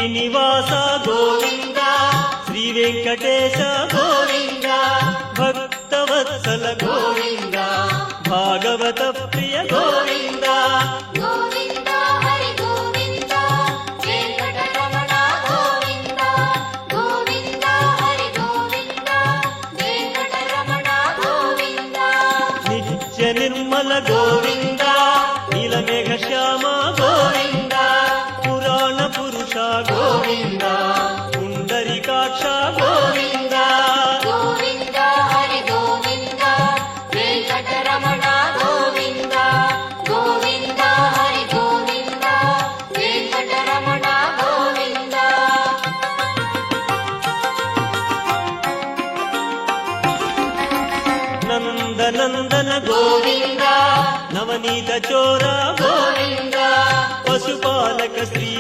శ్రీనివాస గోవింద శ్రీ వెంకటేశ గోవింద భక్తవత్సల గోవింద భాగవత ప్రియ గోవింద గోవింద హరి గోవింద వెంకటరమణ గోవింద గోవింద హరి గోవింద వెంకటరమణ గోవింద నిత్య నిర్మల గోవింద నీలమేఘ శ్యామ గోవింద పురాణ పురుష గోవింద పుండరీకాక్ష గోవింద గోవింద హరి గోవింద వెంకటరమణ గోవింద గోవింద హరి గోవింద వెంకటరమణ గోవింద నందనందన గోవింద నవనీత చోర గోవింద పశుపాలక శ్రీ